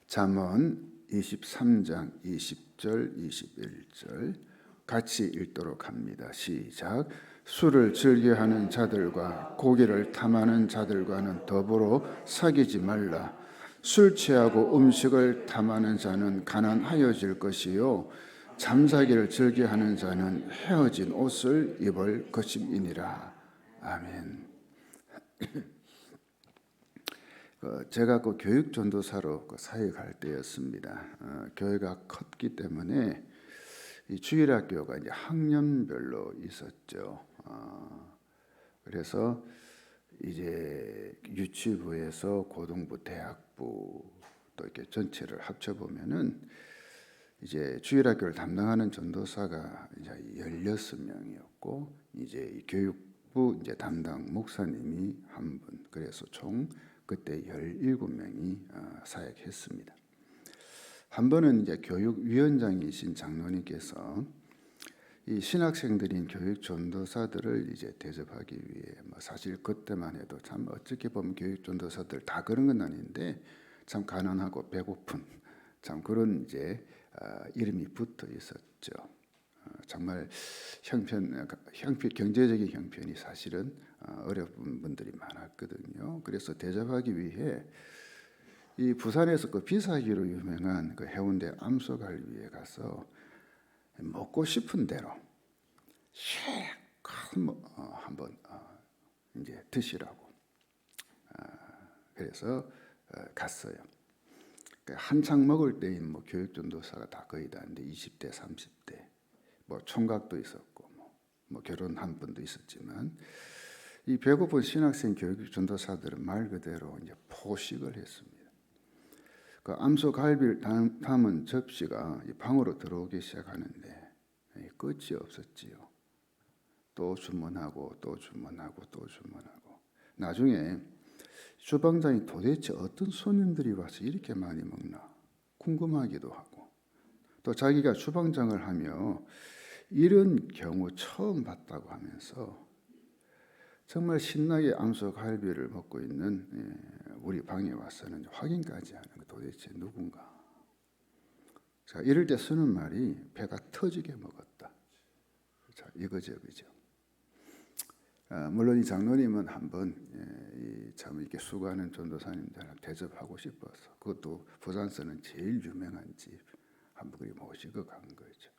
잠언 23장 20절 21절 같이 읽도록 합니다. 시작. 술을 즐겨하는 자들과 고기를 탐하는 자들과는 더불어 사귀지 말라. 술 취하고 음식을 탐하는 자는 가난하여질 것이요 잠자기를 즐겨하는 자는 헤어진 옷을 입을 것임이니라. 아멘. 제가 그 교육 전도사로 사역할 때였습니다. 교회가 컸기 때문에 이 주일학교가 이제 학년별로 있었죠. 그래서 이제 유치부에서 고등부, 대학부 또 이렇게 전체를 합쳐 보면은 이제 주일학교를 담당하는 전도사가 이제 16명이었고 이제 이 교육부 이제 담당 목사님이 한 분. 그래서 총 그때 17명이 사역했습니다. 한 번은 이제 교육위원장이신 장로님께서 이 신학생들인 교육 전도사들을 이제 대접하기 위해 사실 그때만 해도 참 어떻게 보면 교육 전도사들 다 그런 건 아닌데 참 가난하고 배고픈 참 그런 이제 이름이 붙어 있었죠. 정말 경제적인 형편이 사실은 어려운 분들이 많았거든요. 그래서 대접하기 위해 이 부산에서 그 비사기로 유명한 그 해운대 암소갈비에 가서 먹고 싶은 대로 실컷 한번 이제 드시라고 그래서 갔어요. 한창 먹을 때인 교육 전도사가 다 거의 다 있는데 20대, 30대, 총각도 있었고 결혼한 분도 있었지만 이 배고픈 신학생 교육 전도사들은 말 그대로 이제 포식을 했습니다. 그 암소 갈비를 담은 접시가 이 방으로 들어오기 시작하는데 끝이 없었지요. 또 주문하고 또 주문하고 또 주문하고 나중에 주방장이 도대체 어떤 손님들이 와서 이렇게 많이 먹나 궁금하기도 하고 또 자기가 주방장을 하며 이런 경우 처음 봤다고 하면서 정말 신나게 암소 갈비를 먹고 있는 우리 방에 와서는 확인까지 하는 거 도대체 누군가. 자, 이럴 때 쓰는 말이 배가 터지게 먹었다. 자, 이거죠, 그죠? 물론 이 장로님은 한번 참 이렇게 수고하는 전도사님들 대접하고 싶어서 그것도 부산서는 제일 유명한 집 한번 모시고 간 거죠.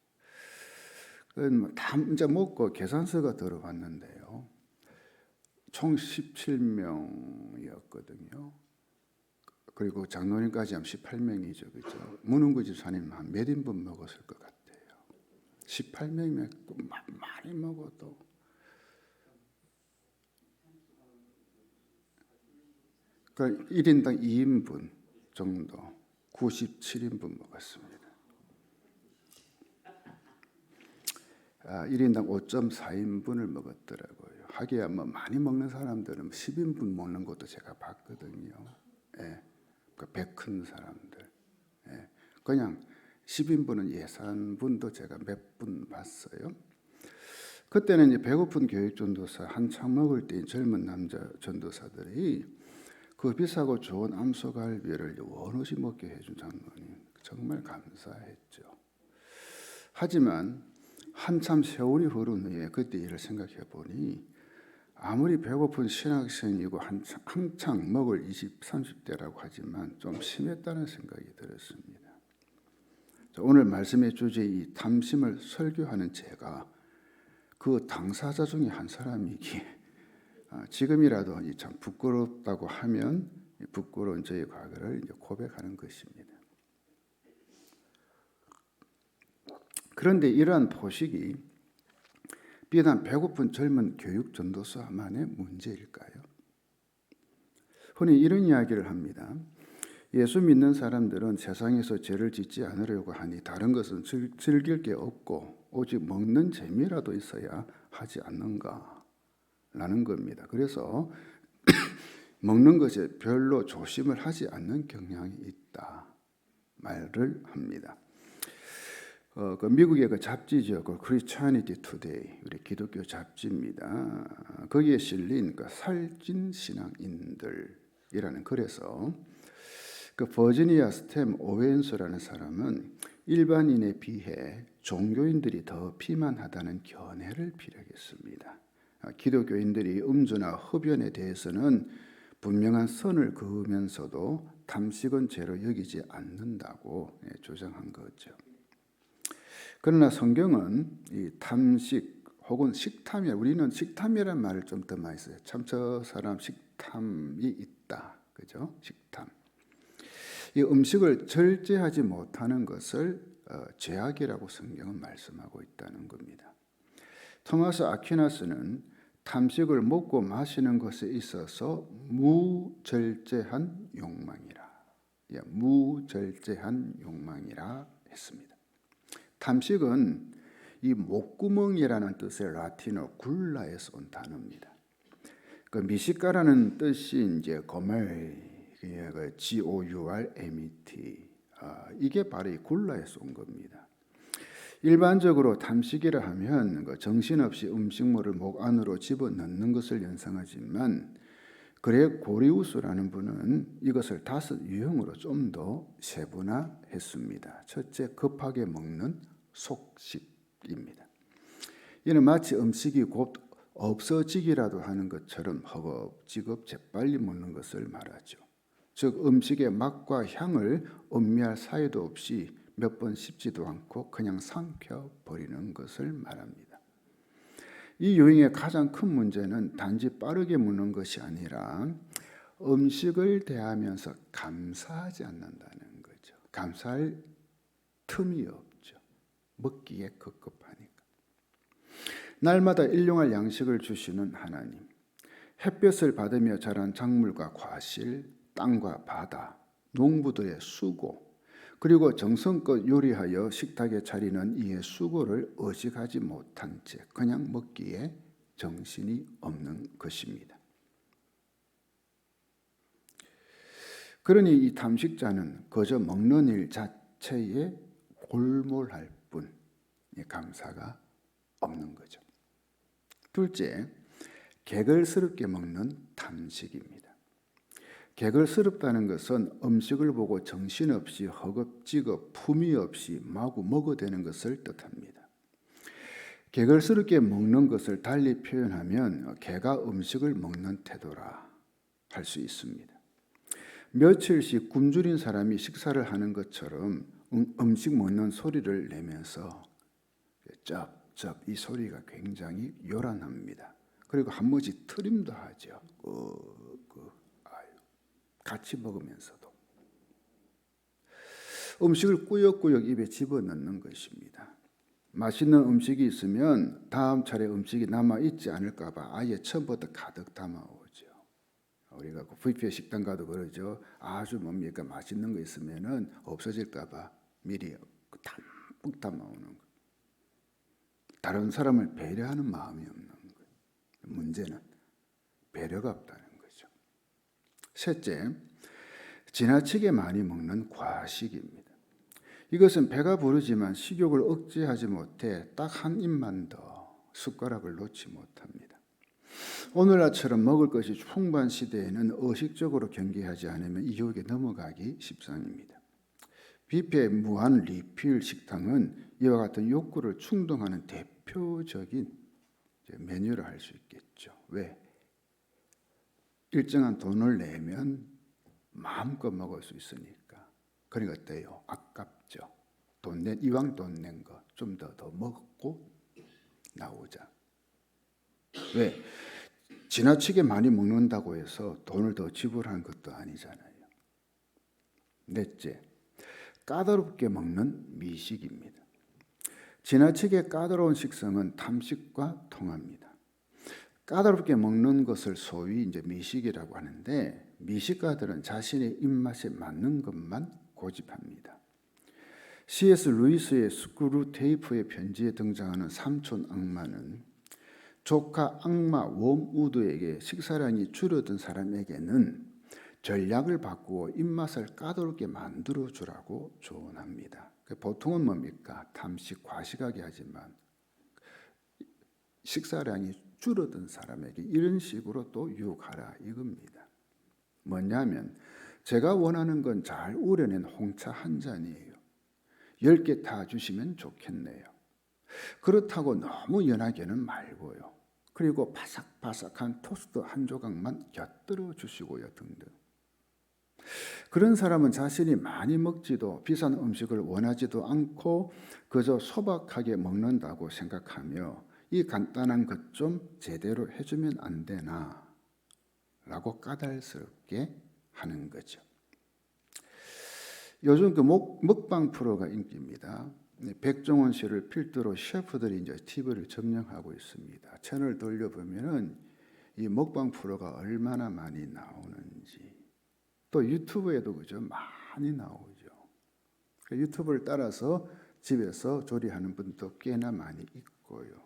다 이제 먹고 계산서가 들어왔는데요. 총 17명이었거든요. 그리고 장로님까지 하면 18명이죠, 그렇죠? 문흥구 집사님 한 몇 인분 먹었을 것 같아요. 18명이면 많이 먹어도 그 1인당 2인분 정도 97인분 먹었습니다. 1인당 5.4인분을 먹었더라고요. 하기야 많이 먹는 사람들은 10인분 먹는 것도 제가 봤거든요. 예, 배 큰 사람들. 예, 그냥 10인분은 예산분도 제가 몇 분 봤어요. 그때는 이제 배고픈 교육 전도사 한창 먹을 때인 젊은 남자 전도사들이 그 비싸고 좋은 암소갈비를 원없이 먹게 해준 장로님 정말 감사했죠. 하지만 한참 세월이 흐른 후에 그때 일을 생각해 보니 아무리 배고픈 신학생이고 한창 먹을 20, 30대라고 하지만 좀 심했다는 생각이 들었습니다. 오늘 말씀의 주제 이 탐심을 설교하는 제가 그 당사자 중에 한 사람이기에 지금이라도 참 부끄럽다고 하면 부끄러운 저의 과거를 이제 고백하는 것입니다. 그런데 이러한 포식이 비단 배고픈 젊은 교육 전도사만의 문제일까요? 흔히 이런 이야기를 합니다. 예수 믿는 사람들은 세상에서 죄를 짓지 않으려고 하니 다른 것은 즐길 게 없고 오직 먹는 재미라도 있어야 하지 않는가 라는 겁니다. 그래서 먹는 것에 별로 조심을 하지 않는 경향이 있다 말을 합니다. 그 미국의 그 잡지죠. 그 Christianity Today, 우리 기독교 잡지입니다. 거기에 실린 그 살찐 신앙인들이라는 글에서 그 버지니아 스템 오웬스라는 사람은 일반인에 비해 종교인들이 더 비만하다는 견해를 피력했습니다. 기독교인들이 음주나 흡연에 대해서는 분명한 선을 그으면서도 탐식은 죄로 여기지 않는다고 주장한 거죠. 그러나 성경은 이 탐식 혹은 식탐이야. 우리는 식탐이라는 말을 좀 더 많이 써요. 참 저 사람 식탐이 있다. 그죠? 식탐. 이 음식을 절제하지 못하는 것을 죄악이라고 성경은 말씀하고 있다는 겁니다. 토마스 아퀴나스는 탐식을 먹고 마시는 것에 있어서 무절제한 욕망이라, 무절제한 욕망이라 했습니다. 탐식은 이 목구멍이라는 뜻의 라틴어 굴라에서 온 단어입니다. 그 미식가라는 뜻이 이제 고멜, G-O-U-R-M-E-T, 이게 바로 이 굴라에서 온 겁니다. 일반적으로 탐식이라 하면 정신없이 음식물을 목 안으로 집어넣는 것을 연상하지만 그레고리우스라는 분은 이것을 5 유형으로 좀 더 세분화했습니다. 첫째, 급하게 먹는 속식입니다. 이는 마치 음식이 곧 없어지기라도 하는 것처럼 허겁지겁 재빨리 먹는 것을 말하죠. 즉 음식의 맛과 향을 음미할 사이도 없이 몇 번 씹지도 않고 그냥 삼켜버리는 것을 말합니다. 이 유행의 가장 큰 문제는 단지 빠르게 먹는 것이 아니라 음식을 대하면서 감사하지 않는다는 거죠. 감사할 틈이 없죠. 먹기에 급급하니까. 날마다 일용할 양식을 주시는 하나님, 햇볕을 받으며 자란 작물과 과실, 땅과 바다, 농부들의 수고, 그리고 정성껏 요리하여 식탁에 차리는 이의 수고를 의식하지 못한 채 그냥 먹기에 정신이 없는 것입니다. 그러니 이 탐식자는 그저 먹는 일 자체에 골몰할 뿐 감사가 없는 거죠. 둘째, 개걸스럽게 먹는 탐식입니다. 개걸스럽다는 것은 음식을 보고 정신없이 허겁지겁 품위 없이 마구 먹어대는 것을 뜻합니다. 개걸스럽게 먹는 것을 달리 표현하면 개가 음식을 먹는 태도라 할 수 있습니다. 며칠씩 굶주린 사람이 식사를 하는 것처럼 음식 먹는 소리를 내면서 쩝쩝 이 소리가 굉장히 요란합니다. 그리고 한 번씩 트림도 하죠. 같이 먹으면서도 음식을 꾸역꾸역 입에 집어넣는 것입니다. 맛있는 음식이 있으면 다음 차례 음식이 남아있지 않을까 봐 아예 처음부터 가득 담아오죠. 우리가 뷔페 식당 가도 그러죠. 아주 뭡니까 맛있는 거 있으면은 없어질까 봐 미리 담뿍 담아오는 거. 다른 사람을 배려하는 마음이 없는 거예요. 문제는 배려가 없다는 거죠. 셋째, 지나치게 많이 먹는 과식입니다. 이것은 배가 부르지만 식욕을 억제하지 못해 딱 한 입만 더 숟가락을 놓지 못합니다. 오늘날처럼 먹을 것이 풍부한 시대에는 의식적으로 경계하지 않으면 이 유혹에 넘어가기 십상입니다. 뷔페 무한 리필 식당은 이와 같은 욕구를 충동하는 대표적인 메뉴를 할 수 있겠죠. 왜? 일정한 돈을 내면 마음껏 먹을 수 있으니까. 그러니까 어때요? 아깝죠. 이왕 돈 낸 거 좀 더 먹고 나오자. 왜? 지나치게 많이 먹는다고 해서 돈을 더 지불하는 것도 아니잖아요. 넷째, 까다롭게 먹는 미식입니다. 지나치게 까다로운 식성은 탐식과 통합니다. 까다롭게 먹는 것을 소위 이제 미식이라고 하는데 미식가들은 자신의 입맛에 맞는 것만 고집합니다. C.S. 루이스의 스크루 테이프의 편지에 등장하는 삼촌 악마는 조카 악마 웜우드에게 식사량이 줄어든 사람에게는 전략을 바꾸어 입맛을 까다롭게 만들어 주라고 조언합니다. 보통은 뭡니까? 탐식, 과식하게 하지만 식사량이 줄어든 사람에게 이런 식으로 또 유혹하라 이겁니다. 뭐냐면 제가 원하는 건 잘 우려낸 홍차 한 잔이에요. 10개 타 주시면 좋겠네요. 그렇다고 너무 연하게는 말고요. 그리고 바삭바삭한 토스트 한 조각만 곁들여 주시고요, 등등. 그런 사람은 자신이 많이 먹지도 비싼 음식을 원하지도 않고 그저 소박하게 먹는다고 생각하며 이 간단한 것 좀 제대로 해주면 안 되나 라고 까닭스럽게 하는 거죠. 요즘 그 먹방 프로가 인기입니다. 백종원 씨를 필두로 셰프들이 이제 TV를 점령하고 있습니다. 채널 돌려보면은 이 먹방 프로가 얼마나 많이 나오는지, 또 유튜브에도 그죠, 많이 나오죠. 유튜브를 따라서 집에서 조리하는 분도 꽤나 많이 있고요.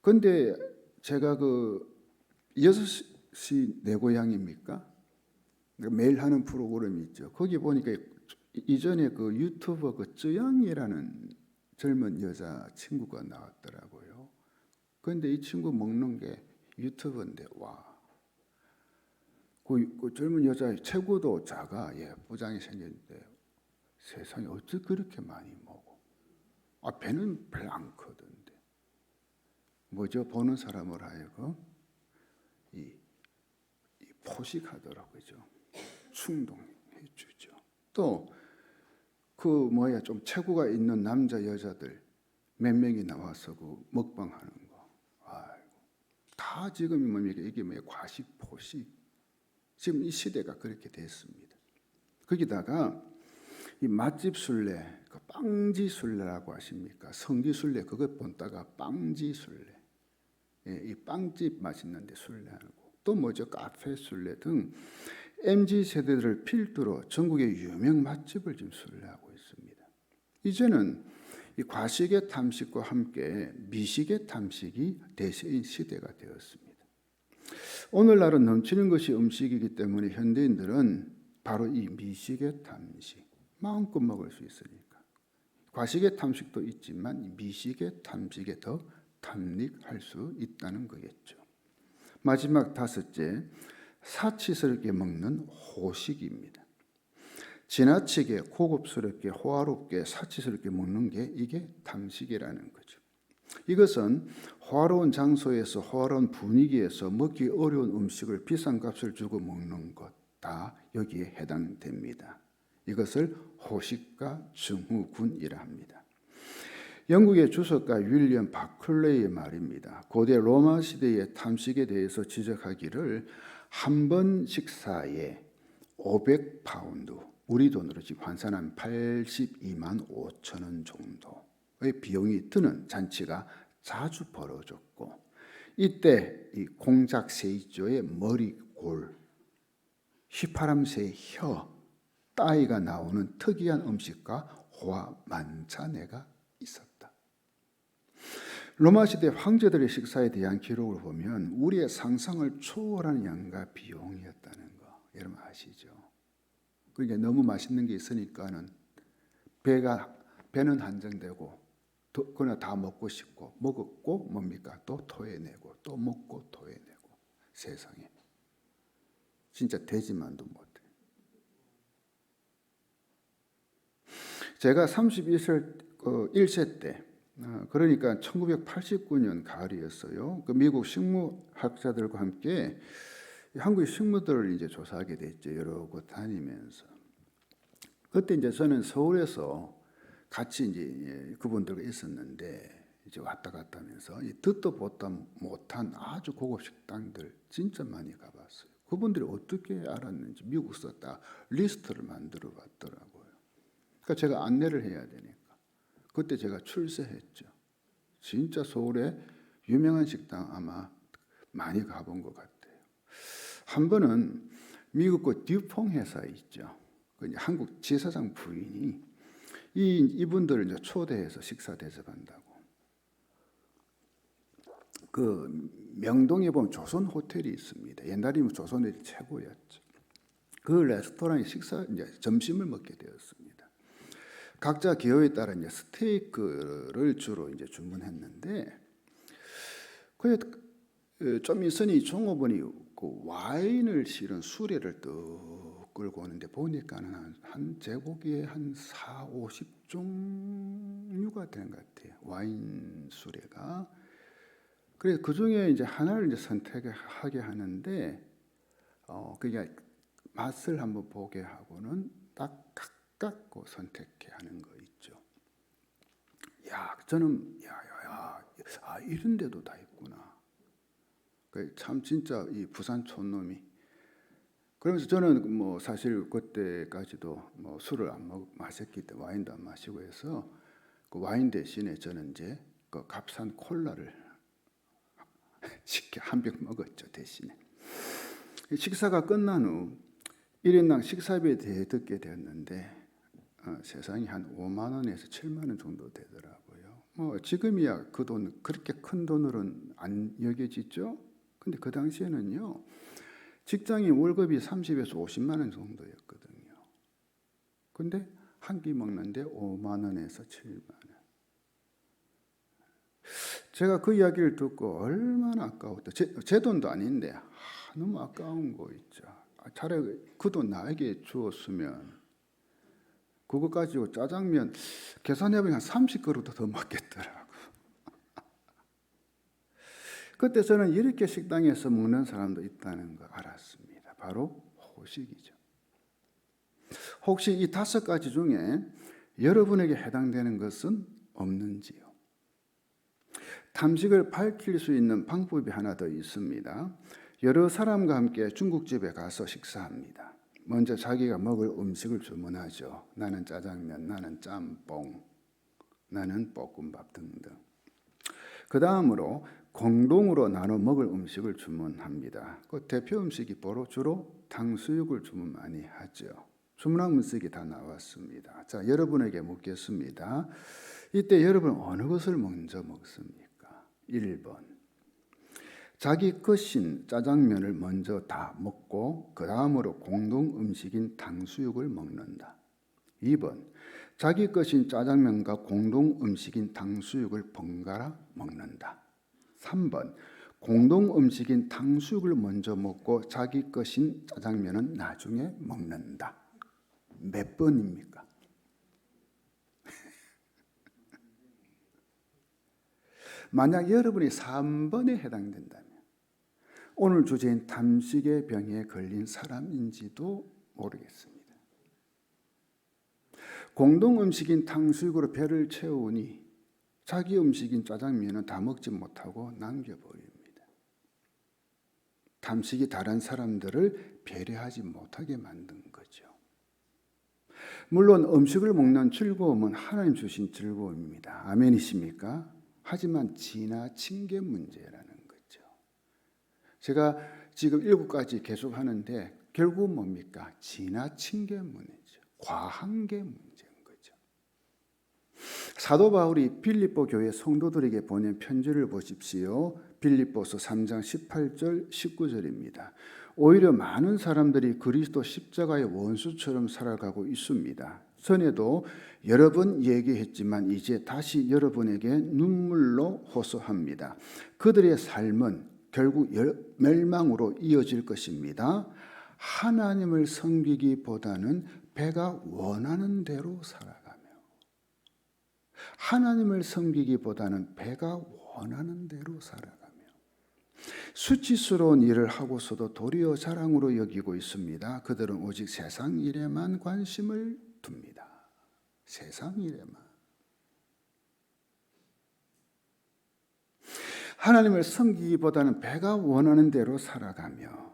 근데 제가 그 6시 내 고향입니까? 매일 하는 프로그램이 있죠. 거기 보니까 이전에 그 유튜버 그 쯔양이라는 젊은 여자 친구가 나왔더라고요. 그런데 이 친구 먹는 게 유튜브인데 와, 그 젊은 여자 체구도 작아, 예쁘장이 생겼는데 세상에 어떻게 그렇게 많이 먹어? 배는 별로 안 크던데. 뭐죠? 보는 사람을 하여금 이 포식하더라고요. 충동해 주죠. 또 그 좀 체구가 있는 남자 여자들 몇 명이 나와서 그 먹방하는 거. 아이고, 다 지금 이게 과식 포식. 지금 이 시대가 그렇게 됐습니다. 거기다가 이 맛집 순례, 그 빵지 순례라고 하십니까? 성지 순례 그것 본다가 빵지 순례. 이 빵집 맛있는데 순례하고, 또 뭐죠? 카페 순례 등 MZ 세대들을 필두로 전국의 유명 맛집을 지금 순례하고 있습니다. 이제는 이 과식의 탐식과 함께 미식의 탐식이 대세인 시대가 되었습니다. 오늘날은 넘치는 것이 음식이기 때문에 현대인들은 바로 이 미식의 탐식, 마음껏 먹을 수 있으니까 과식의 탐식도 있지만 미식의 탐식에 더 탐닉할 수 있다는 거겠죠. 마지막 5째, 사치스럽게 먹는 호식입니다. 지나치게 고급스럽게 호화롭게 사치스럽게 먹는 게 이게 탐식이라는 거죠. 이것은 호화로운 장소에서 호화로운 분위기에서 먹기 어려운 음식을 비싼 값을 주고 먹는 것 다 여기에 해당됩니다. 이것을 호식과 증후군이라 합니다. 영국의 주석가 윌리엄 바클레이의 말입니다. 고대 로마 시대의 탐식에 대해서 지적하기를 한 번 식사에 500파운드, 우리 돈으로 지금 환산하면 82만 5천 원 정도의 비용이 드는 잔치가 자주 벌어졌고, 이때 이 공작새이조의 머리골, 휘파람새의 혀, 따위가 나오는 특이한 음식과 호화 만찬회가 있었다. 로마 시대 황제들의 식사에 대한 기록을 보면 우리의 상상을 초월하는 양과 비용이었다는 거 여러분 아시죠? 그러니까 너무 맛있는 게 있으니까는 배는 한정되고 그러나 다 먹고 싶고 먹었고 뭡니까? 또 토해내고 또 먹고 토해내고. 세상에 진짜 되지만도 못해. 제가 31세 때, 그러니까 1989년 가을이었어요. 그 미국 식무학자들과 함께 한국의 식무들을 이제 조사하게 됐죠. 여러 곳 다니면서. 그때 이제 저는 서울에서 같이 이제 그분들과 있었는데 이제 왔다 갔다 하면서 듣도 보다 못한 아주 고급 식당들 진짜 많이 가봤어요. 그분들이 어떻게 알았는지 미국에서 딱 리스트를 만들어 봤더라고요. 그러니까 제가 안내를 해야 되니까 그때 제가 출세했죠. 진짜 서울에 유명한 식당 아마 많이 가본 것 같아요. 한 번은 미국 그 듀퐁 회사 있죠. 그 한국 지사장 부인이 이분들을 이제 초대해서 식사 대접한다고. 그 명동에 보면 조선 호텔이 있습니다. 옛날이면 조선 호텔이 최고였죠. 그 레스토랑에 이제 점심을 먹게 되었습니다. 각자 기호에 따라 이제 스테이크를 주로 이제 주문했는데, 좀 있으니 종업원이 그 와인을 실은 수레를 또 끌고 오는데 보니까는 한 제고기에 한 4, 50종류가 되는 것 같아요. 와인 수레가. 그래서 그 중에 이제 하나를 이제 선택하게 하는데, 그게 맛을 한번 보게 하고는 딱 각각 선택해 하는 거 있죠. 야, 저는 이런 데도 다 있구나. 참 진짜 이 부산 촌놈이. 그러면서 저는 뭐 사실 그때까지도 뭐 술을 안 마셨기 때문에 와인도 안 마시고 해서 그 와인 대신에 저는 이제 그 값싼 콜라를 쉽게 한 병 먹었죠, 대신에. 식사가 끝난 후 1인당 식사비에 대해 듣게 되었는데 세상이 한 5만 원에서 7만 원 정도 되더라고요. 뭐 지금이야 그 돈 그렇게 큰 돈으로는 안 여겨지죠. 근데 그 당시에는요, 직장인 월급이 30에서 50만 원 정도였거든요. 근데 한 끼 먹는데 5만 원에서 7만 원. 제가 그 이야기를 듣고 얼마나 아까웠다. 제 돈도 아닌데 너무 아까운 거 있죠. 차라리 그 돈 나에게 주었으면 그거 가지고 짜장면 계산해보면 한 30그릇도 더 먹겠더라고. 그때 저는 이렇게 식당에서 먹는 사람도 있다는 거 알았습니다. 바로 호식이죠. 혹시 이 5가지 중에 여러분에게 해당되는 것은 없는지요? 탐식을 밝힐 수 있는 방법이 하나 더 있습니다. 여러 사람과 함께 중국집에 가서 식사합니다. 먼저 자기가 먹을 음식을 주문하죠. 나는 짜장면, 나는 짬뽕, 나는 볶음밥 등등. 그 다음으로 공동으로 나눠 먹을 음식을 주문합니다. 그 대표 음식이 주로 탕수육을 주문 많이 하죠. 주문한 음식이 다 나왔습니다. 자, 여러분에게 묻겠습니다. 이때 여러분 어느 것을 먼저 먹습니까? 1번. 자기 것인 짜장면을 먼저 다 먹고 그 다음으로 공동 음식인 탕수육을 먹는다. 2번. 자기 것인 짜장면과 공동 음식인 탕수육을 번갈아 먹는다. 3번. 공동 음식인 탕수육을 먼저 먹고 자기 것인 짜장면은 나중에 먹는다. 몇 번입니까? 만약 여러분이 3번에 해당된다면 오늘 주제인 탐식의 병에 걸린 사람인지도 모르겠습니다. 공동 음식인 탕수육으로 배를 채우니 자기 음식인 짜장면은 다 먹지 못하고 남겨버립니다. 탐식이 다른 사람들을 배려하지 못하게 만든 거죠. 물론 음식을 먹는 즐거움은 하나님 주신 즐거움입니다. 아멘이십니까? 하지만 지나친 게 문제라는 거죠. 제가 지금 7가지 계속 하는데 결국 뭡니까? 지나친 게 문제죠. 과한 게 문제인 거죠. 사도 바울이 빌립보 교회 성도들에게 보낸 편지를 보십시오. 빌립보서 3장 18절 19절입니다. 오히려 많은 사람들이 그리스도 십자가의 원수처럼 살아가고 있습니다. 전에도 여러 번 얘기했지만 이제 다시 여러분에게 눈물로 호소합니다. 그들의 삶은 결국 멸망으로 이어질 것입니다. 하나님을 섬기기보다는 배가 원하는 대로 살아가며, 하나님을 섬기기보다는 배가 원하는 대로 살아가며, 수치스러운 일을 하고서도 도리어 자랑으로 여기고 있습니다. 그들은 오직 세상 일에만 관심을 둡니다. 세상 일에만. 하나님을 섬기기보다는 배가 원하는 대로 살아가며,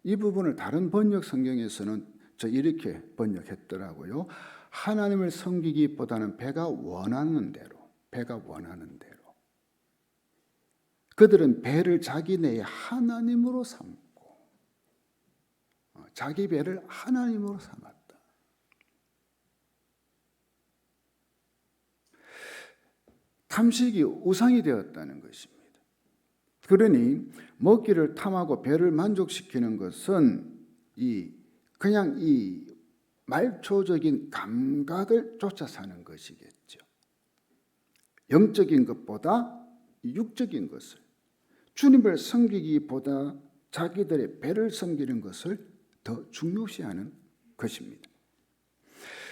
이 부분을 다른 번역 성경에서는 이렇게 번역했더라고요. 하나님을 섬기기보다는 배가 원하는 대로, 배가 원하는 대로. 그들은 배를 자기 내에 하나님으로 삼고, 자기 배를 하나님으로 삼았다. 탐식이 우상이 되었다는 것입니다. 그러니 먹기를 탐하고 배를 만족시키는 것은 그냥 이 말초적인 감각을 쫓아 사는 것이겠죠. 영적인 것보다 육적인 것을, 주님을 섬기기보다 자기들의 배를 섬기는 것을 더 중요시하는 것입니다.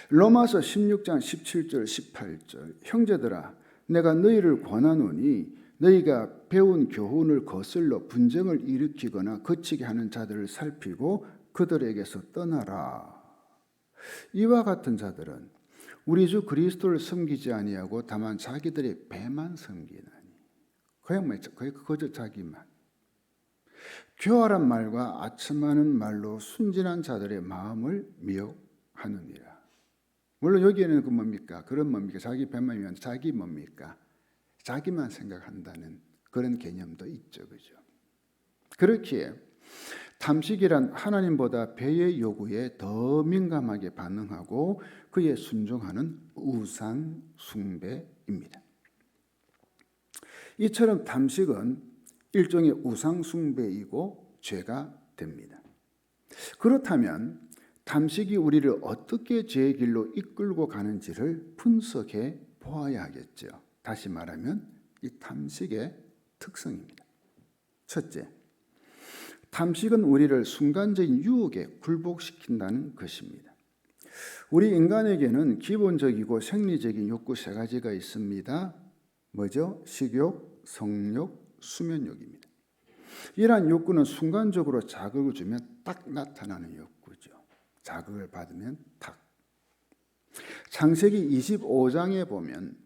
로마서 16장 17절 18절 형제들아 내가 너희를 권하노니 너희가 배운 교훈을 거슬러 분쟁을 일으키거나 거치게 하는 자들을 살피고 그들에게서 떠나라. 이와 같은 자들은 우리 주 그리스도를 섬기지 아니하고 다만 자기들의 배만 섬기나니 거의 그저 자기만 교활한 말과 아첨하는 말로 순진한 자들의 마음을 미혹하느니라. 물론 여기에는 그 뭡니까? 그런 뭡니까? 자기 배만이면 자기 뭡니까? 자기만 생각한다는 그런 개념도 있죠. 그죠? 그렇기에 탐식이란 하나님보다 배의 요구에 더 민감하게 반응하고 그에 순종하는 우상 숭배입니다. 이처럼 탐식은 일종의 우상 숭배이고 죄가 됩니다. 그렇다면 탐식이 우리를 어떻게 죄의 길로 이끌고 가는지를 분석해 보아야 하겠죠. 다시 말하면 이 탐식의 특성입니다. 첫째, 탐식은 우리를 순간적인 유혹에 굴복시킨다는 것입니다. 우리 인간에게는 기본적이고 생리적인 욕구 세 가지가 있습니다. 뭐죠? 식욕, 성욕, 수면욕입니다. 이러한 욕구는 순간적으로 자극을 주면 딱 나타나는 욕구죠. 자극을 받으면 탁. 창세기 25장에 보면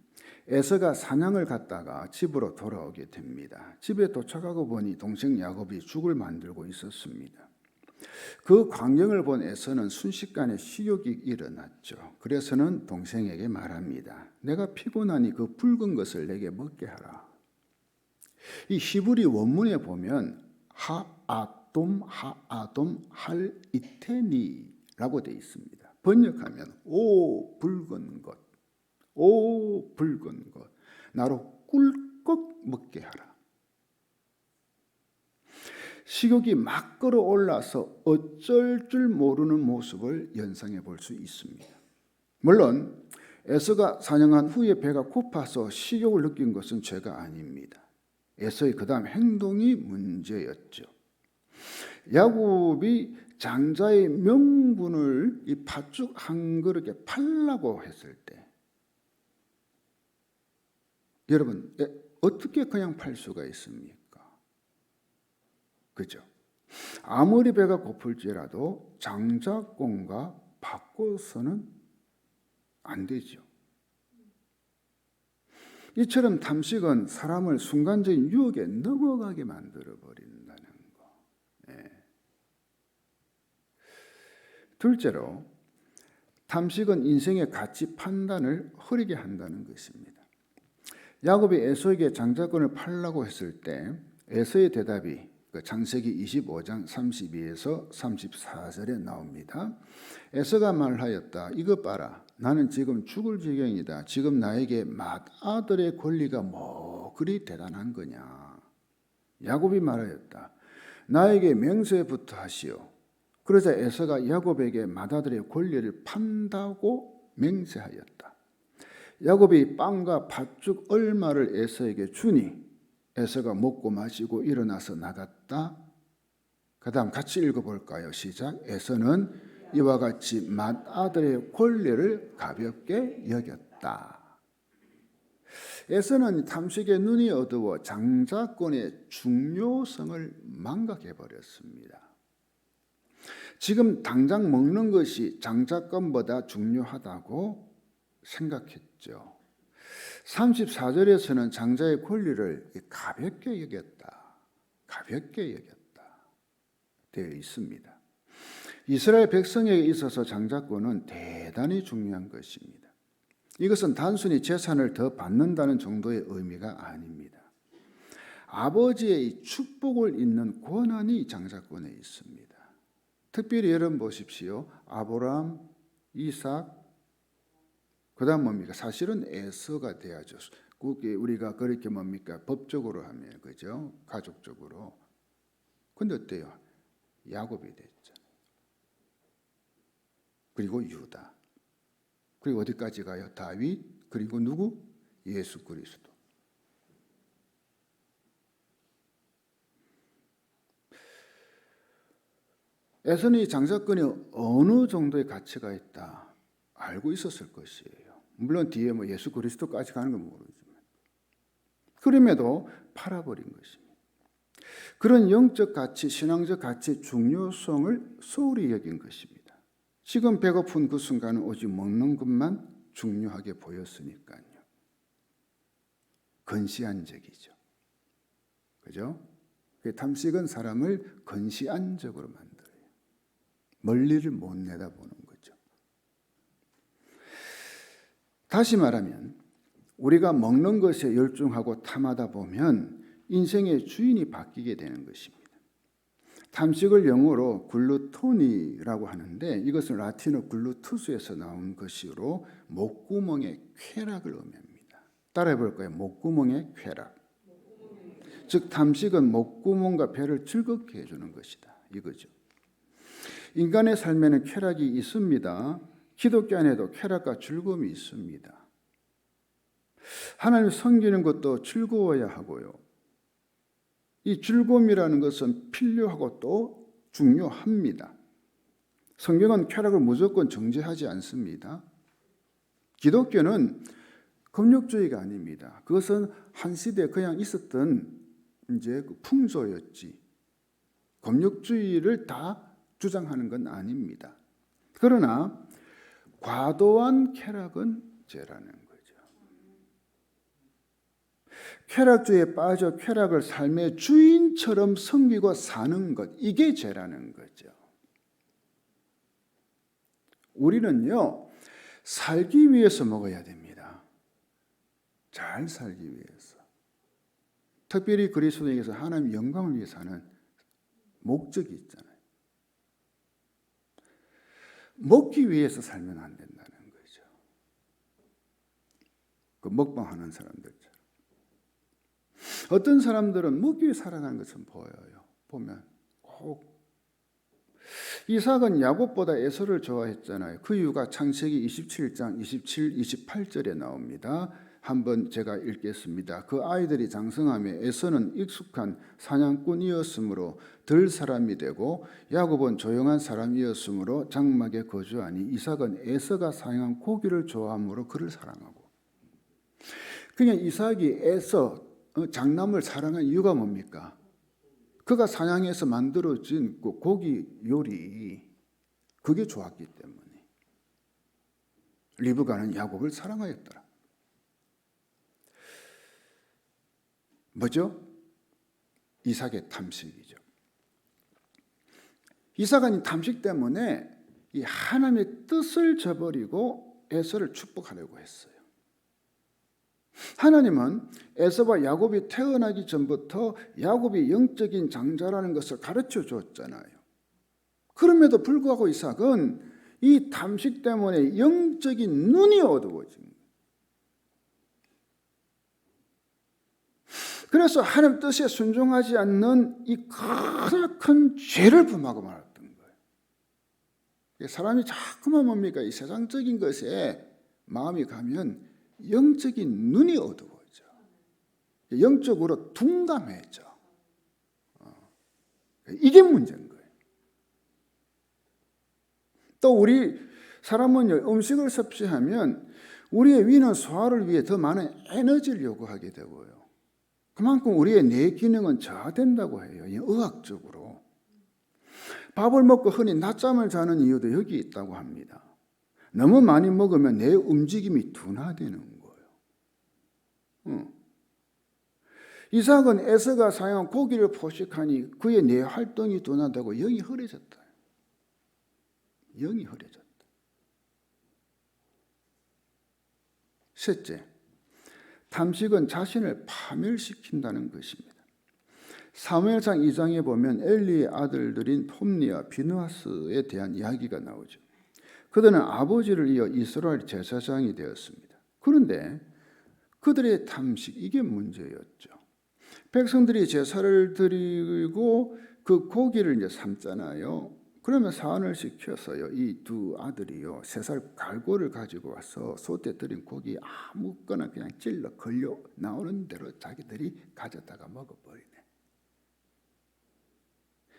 에서가 사냥을 갔다가 집으로 돌아오게 됩니다. 집에 도착하고 보니 동생 야곱이 죽을 만들고 있었습니다. 그 광경을 본 에서는 순식간에 식욕이 일어났죠. 그래서는 동생에게 말합니다. 내가 피곤하니 그 붉은 것을 내게 먹게 하라. 이 히브리 원문에 보면 하아돔 할 이테니라고 되어 있습니다. 번역하면 오 붉은 것, 오 붉은 것, 나로 꿀꺽 먹게 하라. 식욕이 막 끌어올라서 어쩔 줄 모르는 모습을 연상해 볼 수 있습니다. 물론 에서가 사냥한 후에 배가 고파서 식욕을 느낀 것은 죄가 아닙니다. 에서의 그 다음 행동이 문제였죠. 야곱이 장자의 명분을 이 팥죽 한 그릇에 팔라고 했을 때 여러분 어떻게 그냥 팔 수가 있습니까? 그죠? 아무리 배가 고플지라도 장자권과 바꿔서는 안 되죠. 이처럼 탐식은 사람을 순간적인 유혹에 넘어가게 만들어 버린다는 거. 예. 둘째로 탐식은 인생의 가치 판단을 흐리게 한다는 것입니다. 야곱이 에서에게 장자권을 팔라고 했을 때 에서의 대답이 창세기 25장 32에서 34절에 나옵니다. 에서가 말하였다. 이것 봐라. 나는 지금 죽을 지경이다. 지금 나에게 맏아들의 권리가 뭐 그리 대단한 거냐. 야곱이 말하였다. 나에게 맹세부터 하시오. 그러자 에서가 야곱에게 맏아들의 권리를 판다고 맹세하였다. 야곱이 빵과 팥죽 얼마를 에서에게 주니 에서가 먹고 마시고 일어나서 나갔다. 그 다음 같이 읽어볼까요? 시작. 에서는 이와 같이 맏아들의 권리를 가볍게 여겼다. 에서는 탐식의 눈이 어두워 장자권의 중요성을 망각해버렸습니다. 지금 당장 먹는 것이 장자권보다 중요하다고 생각했죠. 34절에서는 장자의 권리를 가볍게 여겼다. 가볍게 여겼다. 되어 있습니다. 이스라엘 백성에게 있어서 장자권은 대단히 중요한 것입니다. 이것은 단순히 재산을 더 받는다는 정도의 의미가 아닙니다. 아버지의 축복을 잇는 권한이 장자권에 있습니다. 특별히 여러분 보십시오. 아브라함, 이삭, 그 다음 뭡니까? 사실은 에서가 돼야죠. 우리가 그렇게 뭡니까? 법적으로 하면, 그죠? 가족적으로. 근데 어때요? 야곱이 됐잖아요. 그리고 유다. 그리고 어디까지 가요? 다윗. 그리고 누구? 예수 그리스도. 에서는 이 장사건이 어느 정도의 가치가 있다 알고 있었을 것이에요. 물론 뒤에 뭐 예수 그리스도까지 가는 건 모르지만 그럼에도 팔아버린 것입니다. 그런 영적 가치, 신앙적 가치의 중요성을 소홀히 여긴 것입니다. 지금 배고픈 그 순간은 오직 먹는 것만 중요하게 보였으니까요. 건시안적이죠. 그죠? 탐식은 사람을 건시안적으로 만들어요. 멀리를 못 내다보는 거죠. 다시 말하면 우리가 먹는 것에 열중하고 탐하다 보면 인생의 주인이 바뀌게 되는 것입니다. 탐식을 영어로 글루토니라고 하는데 이것은 라틴어 글루투스에서 나온 것이로 목구멍의 쾌락을 의미합니다. 따라해 볼까요? 목구멍의 쾌락. 즉 탐식은 목구멍과 배를 즐겁게 해주는 것이다. 이거죠. 인간의 삶에는 쾌락이 있습니다. 기독교 안에도 쾌락과 즐거움이 있습니다. 하나님을 섬기는 것도 즐거워야 하고요. 이 즐거움이라는 것은 필요하고 또 중요합니다. 성경은 쾌락을 무조건 정죄하지 않습니다. 기독교는 금욕주의가 아닙니다. 그것은 한 시대에 그냥 있었던 이제 그 풍조였지. 금욕주의를 다 주장하는 건 아닙니다. 그러나 과도한 쾌락은 죄라는 거죠. 쾌락주의에 빠져 쾌락을 삶의 주인처럼 섬기고 사는 것, 이게 죄라는 거죠. 우리는요, 살기 위해서 먹어야 됩니다. 잘 살기 위해서. 특별히 그리스도인에게서 하나님의 영광을 위해 사는 목적이 있잖아요. 먹기 위해서 살면 안 된다는 거죠. 그 먹방하는 사람들처럼. 어떤 사람들은 먹기 위해 살아가는 것은 보여요. 보면 꼭 이삭은 야곱보다 에서를 좋아했잖아요. 그 이유가 창세기 27장 27, 28절에 나옵니다. 한번 제가 읽겠습니다. 그 아이들이 장성하며 에서는 익숙한 사냥꾼이었으므로 들 사람이 되고 야곱은 조용한 사람이었으므로 장막에 거주하니 이삭은 에서가 사냥한 고기를 좋아하므로 그를 사랑하고. 그냥 이삭이 에서 장남을 사랑한 이유가 뭡니까? 그가 사냥해서 만들어진 그 고기 요리 그게 좋았기 때문에 리브가는 야곱을 사랑하였더라. 뭐죠? 이삭의 탐식이죠. 이삭은 이 탐식 때문에 이 하나님의 뜻을 저버리고 에서를 축복하려고 했어요. 하나님은 에서와 야곱이 태어나기 전부터 야곱이 영적인 장자라는 것을 가르쳐 줬잖아요. 그럼에도 불구하고 이삭은 이 탐식 때문에 영적인 눈이 어두워진 거예요. 그래서 하나님 뜻에 순종하지 않는 이 크나큰 죄를 범하고 말았던 거예요. 사람이 자꾸만 뭡니까? 이 세상적인 것에 마음이 가면 영적인 눈이 어두워져. 영적으로 둔감해져. 이게 문제인 거예요. 또 우리 사람은 음식을 섭취하면 우리의 위는 소화를 위해 더 많은 에너지를 요구하게 되고요. 그만큼 우리의 뇌 기능은 저하된다고 해요. 의학적으로. 밥을 먹고 흔히 낮잠을 자는 이유도 여기 있다고 합니다. 너무 많이 먹으면 뇌 움직임이 둔화되는 거예요. 이삭은 에서가 사용한 고기를 포식하니 그의 뇌 활동이 둔화되고 영이 흐려졌다. 영이 흐려졌다. 셋째, 탐식은 자신을 파멸시킨다는 것입니다. 사무엘상 2장에 보면 엘리의 아들들인 폼니와 비느하스에 대한 이야기가 나오죠. 그들은 아버지를 이어 이스라엘 제사장이 되었습니다. 그런데 그들의 탐식, 이게 문제였죠. 백성들이 제사를 드리고 그 고기를 이제 삶잖아요. 그러면 사안을 시켜서요. 이 두 아들이요. 3살 갈고를 가지고 와서 솥에 들인 고기 아무거나 그냥 찔러 걸려 나오는 대로 자기들이 가져다가 먹어버리네.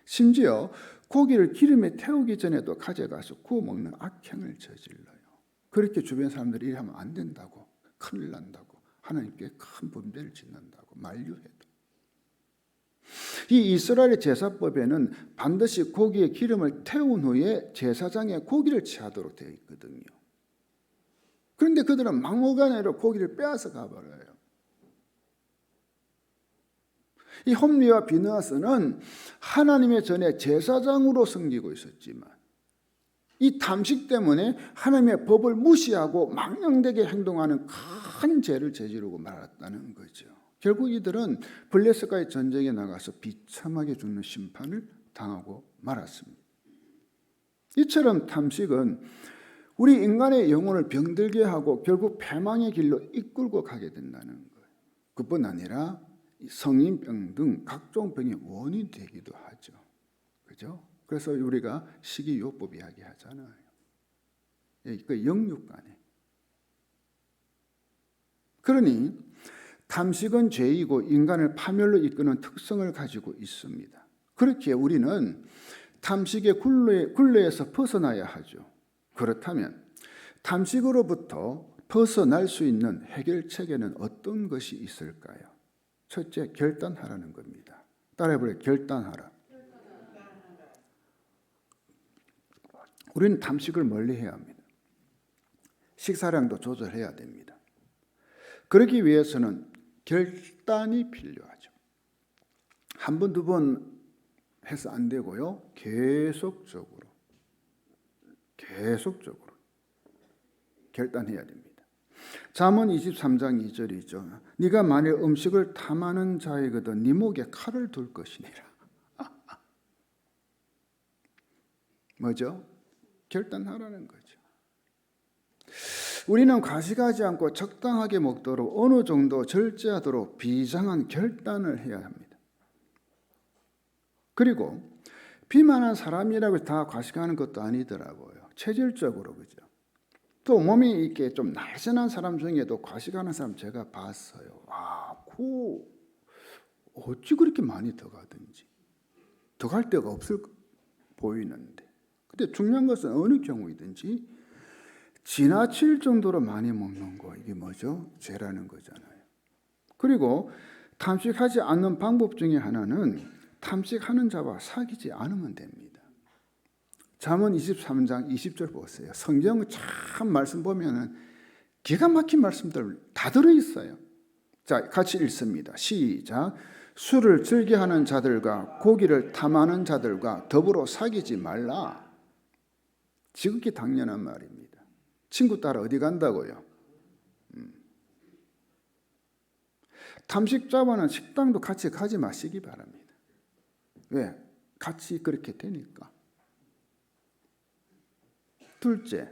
심지어 고기를 기름에 태우기 전에도 가져가서 구워 먹는 악행을 저질러요. 그렇게 주변 사람들이 이러면 안 된다고, 큰일 난다고, 하나님께 큰 분배를 짓는다고 만류해도, 이 이스라엘의 제사법에는 반드시 고기에 기름을 태운 후에 제사장에 고기를 취하도록 되어 있거든요. 그런데 그들은 막무가내로 고기를 빼앗아 가버려요. 이 홈리와 비느하스는 하나님의 전에 제사장으로 섬기고 있었지만 이 탐식 때문에 하나님의 법을 무시하고 망령되게 행동하는 큰 죄를 저지르고 말았다는 거죠. 결국 이들은 블레셋과의 전쟁에 나가서 비참하게 죽는 심판을 당하고 말았습니다. 이처럼 탐식은 우리 인간의 영혼을 병들게 하고 결국 패망의 길로 이끌고 가게 된다는 거예요. 그뿐 아니라 성인병 등 각종 병의 원인이 되기도 하죠. 그죠? 그래서 우리가 식이요법 이야기하잖아요. 그 영육간에. 그러니 탐식은 죄이고 인간을 파멸로 이끄는 특성을 가지고 있습니다. 그렇기에 우리는 탐식의 굴레에서 벗어나야 하죠. 그렇다면 탐식으로부터 벗어날 수 있는 해결책에는 어떤 것이 있을까요? 첫째, 결단하라는 겁니다. 따라해보래요. 결단하라. 우리는 탐식을 멀리해야 합니다. 식사량도 조절해야 됩니다. 그러기 위해서는 결단이 필요하죠. 한 번, 두 번 해서 안 되고요. 계속적으로 결단해야 됩니다. 잠언 23장 2절이죠. 네가 만일 음식을 탐하는 자이거든 네 목에 칼을 둘 것이니라. 뭐죠? 결단하라는 거죠. 우리는 과식하지 않고 적당하게 먹도록 어느 정도 절제하도록 비장한 결단을 해야 합니다. 그리고 비만한 사람이라고 다 과식하는 것도 아니더라고요. 체질적으로, 그죠? 또 몸이 이렇게 좀 날씬한 사람 중에도 과식하는 사람 제가 봤어요. 어찌 그렇게 많이 더 가든지. 더 갈 데가 없을 보이는데. 근데 중요한 것은 어느 경우이든지 지나칠 정도로 많이 먹는 거, 이게 뭐죠? 죄라는 거잖아요. 그리고 탐식하지 않는 방법 중에 하나는 탐식하는 자와 사귀지 않으면 됩니다. 잠언 23장 20절 보세요. 성경 참 말씀 보면은 기가 막힌 말씀들 다 들어있어요. 자, 같이 읽습니다. 시작. 술을 즐겨하는 자들과 고기를 탐하는 자들과 더불어 사귀지 말라. 지극히 당연한 말입니다. 친구 따라 어디 간다고요? 탐식자와는 식당도 같이 가지 마시기 바랍니다. 왜? 같이 그렇게 되니까. 둘째,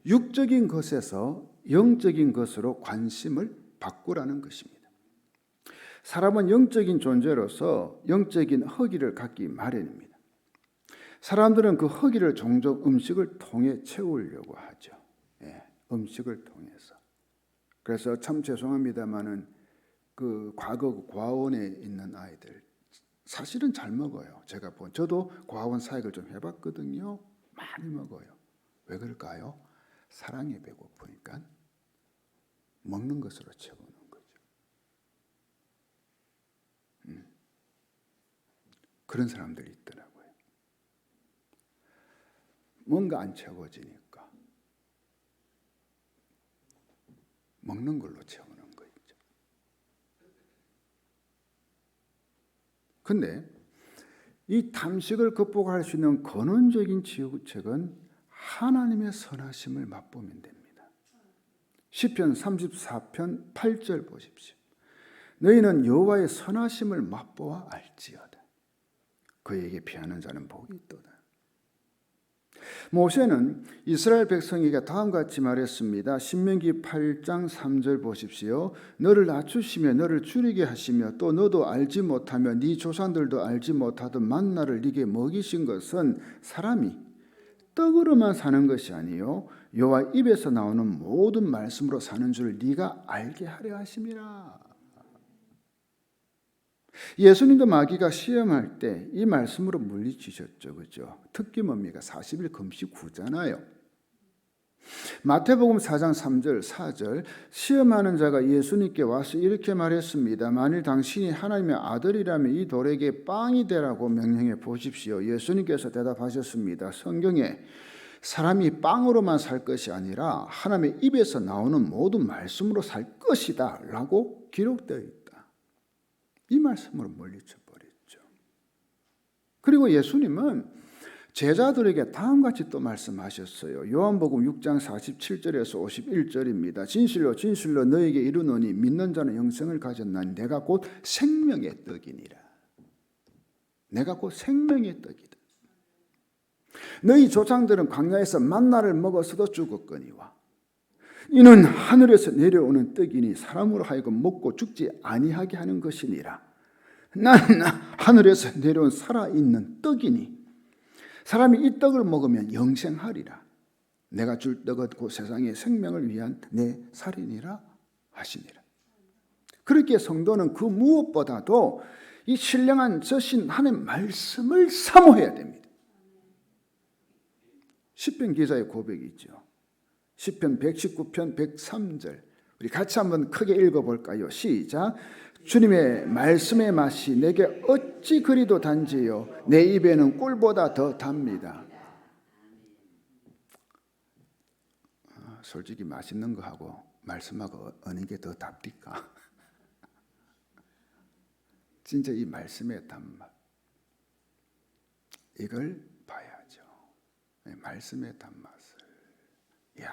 육적인 것에서 영적인 것으로 관심을 바꾸라는 것입니다. 사람은 영적인 존재로서 영적인 허기를 갖기 마련입니다. 사람들은 그 허기를 종종 음식을 통해 채우려고 하죠. 음식을 통해서. 그래서 참 죄송합니다마는 그 과거 고아원에 있는 아이들 사실은 잘 먹어요. 저도 고아원 사역을 좀 해봤거든요. 많이 먹어요. 왜 그럴까요? 사랑에 배고프니까 먹는 것으로 채우는 거죠. 그런 사람들이 있더라고요. 뭔가 안 채워지니까 먹는 걸로 채우는 거죠. 근데 이 탐식을 극복할 수 있는 근원적인 치유책은 하나님의 선하심을 맛보면 됩니다. 시편 34편 8절 보십시오. 너희는 여호와의 선하심을 맛보아 알지어다. 그에게 피하는 자는 복이 있도다. 모세는 이스라엘 백성에게 다음과 같이 말했습니다. 신명기 8장 3절 보십시오. 너를 낮추시며 너를 줄이게 하시며 또 너도 알지 못하며 네 조상들도 알지 못하던 만나를 네게 먹이신 것은 사람이 떡으로만 사는 것이 아니요 여호와 입에서 나오는 모든 말씀으로 사는 줄 네가 알게 하려 하심이라. 예수님도 마귀가 시험할 때 이 말씀으로 물리치셨죠. 그죠? 특기 뭡니까? 40일 금식 후잖아요. 마태복음 4장 3절 4절 시험하는 자가 예수님께 와서 이렇게 말했습니다. 만일 당신이 하나님의 아들이라면 이 돌에게 빵이 되라고 명령해 보십시오. 예수님께서 대답하셨습니다. 성경에 사람이 빵으로만 살 것이 아니라 하나님의 입에서 나오는 모든 말씀으로 살 것이다 라고 기록되어 있다. 이 말씀으로 물리쳐 버렸죠. 그리고 예수님은 제자들에게 다음같이 또 말씀하셨어요. 요한복음 6장 47절에서 51절입니다. 진실로 진실로 너에게 이르노니 믿는 자는 영생을 가졌나니 내가 곧 생명의 떡이니라. 내가 곧 생명의 떡이다. 너희 조상들은 광야에서 만나를 먹어서도 죽었거니와 이는 하늘에서 내려오는 떡이니 사람으로 하여금 먹고 죽지 아니하게 하는 것이니라. 나는 하늘에서 내려온 살아있는 떡이니 사람이 이 떡을 먹으면 영생하리라. 내가 줄 떡은 곧 세상의 생명을 위한 내 살이니라 하시니라. 그렇게 성도는 그 무엇보다도 이 신령한 저신 하나님의 말씀을 사모해야 됩니다. 시편 기자의 고백이 있죠. 시편 119편 103절 우리 같이 한번 크게 읽어볼까요? 시작. 주님의 말씀의 맛이 내게 어찌 그리도 단지요 내 입에는 꿀보다 더 답니다. 솔직히 맛있는 거하고 말씀하고 어느 게 더 답니까? 진짜 이 말씀의 단맛 이걸 봐야죠. 말씀의 단맛을. 이야,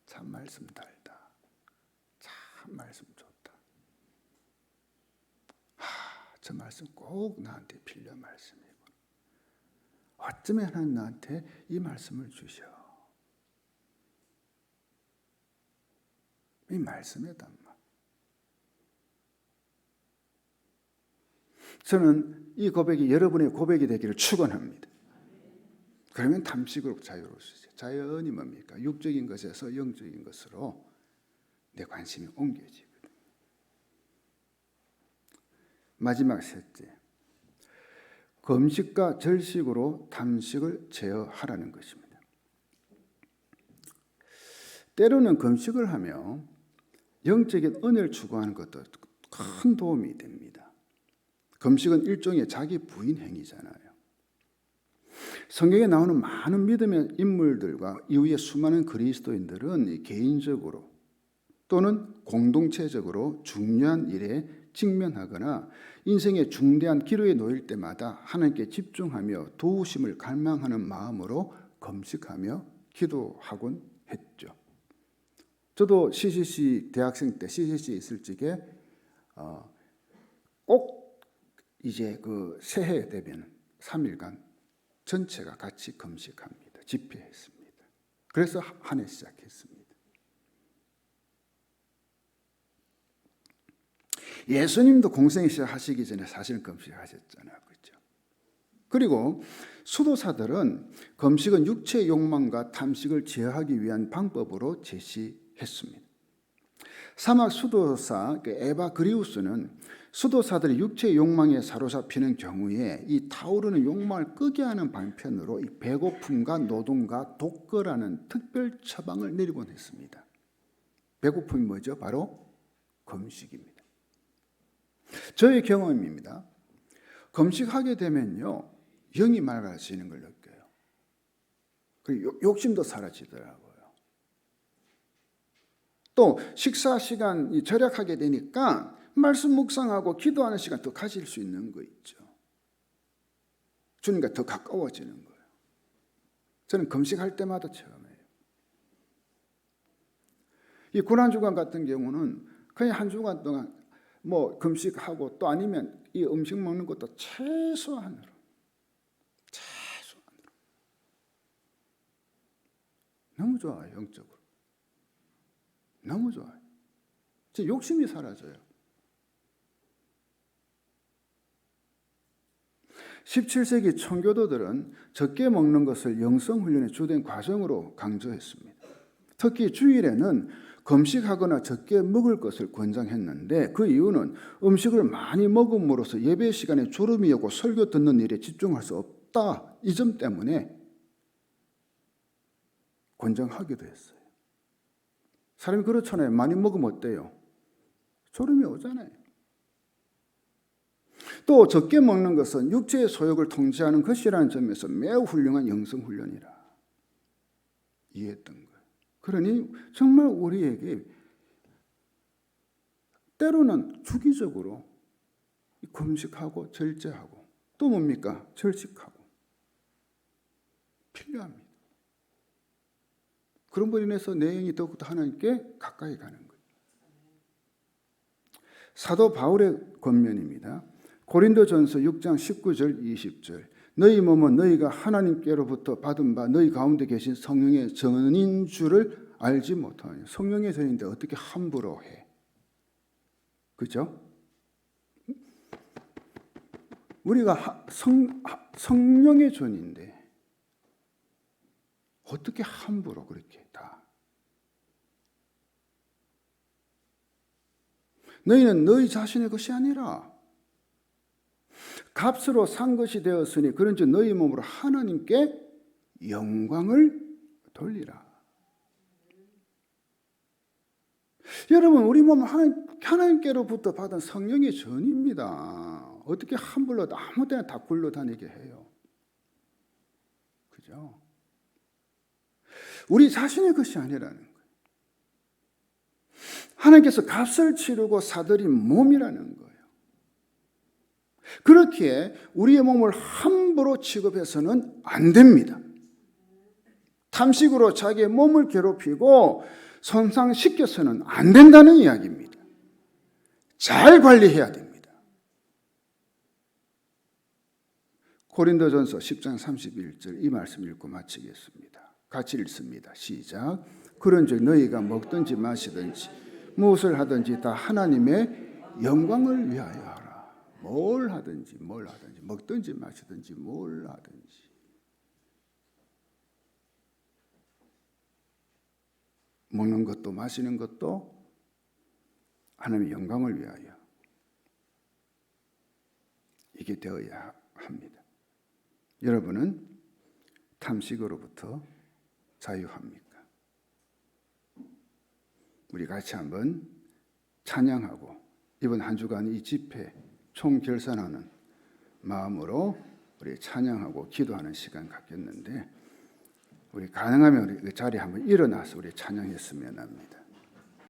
참 말씀 달다. 참 말씀 좋다. 저 말씀 꼭 나한테 필요한 말씀이고 어쩌면 하나님 나한테 이 말씀을 주셔. 이 말씀의 단맛. 저는 이 고백이 여러분의 고백이 되기를 축원합니다. 그러면 탐식으로 자유로울 수 있어요. 자연이 뭡니까? 육적인 것에서 영적인 것으로 내 관심이 옮겨지거든요. 마지막 셋째, 금식과 절식으로 탐식을 제어하라는 것입니다. 때로는 금식을 하며 영적인 은혜를 추구하는 것도 큰 도움이 됩니다. 금식은 일종의 자기 부인 행위잖아요. 성경에 나오는 많은 믿음의 인물들과 이후에 수많은 그리스도인들은 개인적으로 또는 공동체적으로 중요한 일에 직면하거나 인생의 중대한 기로에 놓일 때마다 하나님께 집중하며 도우심을 갈망하는 마음으로 금식하며 기도하곤 했죠. 저도 CCC 대학생 때 CCC 있을 적에 꼭 이제 그 새해 되면 3일간 전체가 같이 금식합니다. 집회했습니다. 그래서 한 해 시작했습니다. 예수님도 공생애 시작하시기 전에 사실은 금식하셨잖아요. 그렇죠? 그리고 수도사들은 금식은 육체의 욕망과 탐식을 제어하기 위한 방법으로 제시했습니다. 사막 수도사 에바 그리우스는 수도사들이 육체의 욕망에 사로잡히는 경우에 이 타오르는 욕망을 끄게 하는 방편으로 이 배고픔과 노동과 독거라는 특별 처방을 내리곤 했습니다. 배고픔이 뭐죠? 바로 금식입니다. 저의 경험입니다. 금식하게 되면요, 영이 맑아지는 걸 느껴요. 그리고 욕심도 사라지더라고요. 또 식사 시간 절약하게 되니까 말씀 묵상하고 기도하는 시간 더 가질 수 있는 거 있죠. 주님과 더 가까워지는 거예요. 저는 금식할 때마다 체험해요. 이 고난주간 같은 경우는 그냥 한 주간 동안 뭐 금식하고 또 아니면 이 음식 먹는 것도 최소한으로 너무 좋아요. 영적으로 너무 좋아요. 제 욕심이 사라져요. 17세기 청교도들은 적게 먹는 것을 영성훈련의 주된 과정으로 강조했습니다. 특히 주일에는 금식하거나 적게 먹을 것을 권장했는데 그 이유는 음식을 많이 먹음으로써 예배 시간에 졸음이 오고 설교 듣는 일에 집중할 수 없다. 이 점 때문에 권장하기도 했어요. 사람이 그렇잖아요. 많이 먹으면 어때요? 졸음이 오잖아요. 또 적게 먹는 것은 육체의 소욕을 통제하는 것이라는 점에서 매우 훌륭한 영성훈련이라 이해했던 거예요. 그러니 정말 우리에게 때로는 주기적으로 금식하고 절제하고 또 뭡니까? 절식하고 필요합니다. 그런 분로 인해서 내 영이 더욱더 하나님께 가까이 가는 거예요. 사도 바울의 권면입니다. 고린도전서 6장 19절 20절 너희 몸은 너희가 하나님께로부터 받은 바 너희 가운데 계신 성령의 전인 줄을 알지 못하느냐. 성령의 전인데 어떻게 함부로 해? 그죠? 우리가 성령의 전인데 어떻게 함부로 그렇게 다. 너희는 너희 자신의 것이 아니라 값으로 산 것이 되었으니 그런즉 너희 몸으로 하나님께 영광을 돌리라. 여러분 우리 몸은 하나님께로부터 받은 성령의 전입니다. 어떻게 함부로 아무 때나 다 굴러다니게 해요. 그죠? 우리 자신의 것이 아니라는 거예요. 하나님께서 값을 치르고 사들인 몸이라는 거예요. 그렇기에 우리의 몸을 함부로 취급해서는 안 됩니다. 탐식으로 자기의 몸을 괴롭히고 손상시켜서는 안 된다는 이야기입니다. 잘 관리해야 됩니다. 고린도전서 10장 31절 이 말씀 읽고 마치겠습니다. 같이 읽습니다. 시작. 그런즉 너희가 먹든지 마시든지 무엇을 하든지 다 하나님의 영광을 위하여 하라. 뭘 하든지 먹든지 마시든지 뭘 하든지 먹는 것도 마시는 것도 하나님의 영광을 위하여 이게 되어야 합니다. 여러분은 탐식으로부터 자유합니까? 우리 같이 한번 찬양하고 이번 한 주간 이 집회 총결산하는 마음으로 우리 찬양하고 기도하는 시간 갖겠는데 우리 가능하면 우리 그 자리에 한번 일어나서 우리 찬양했으면 합니다.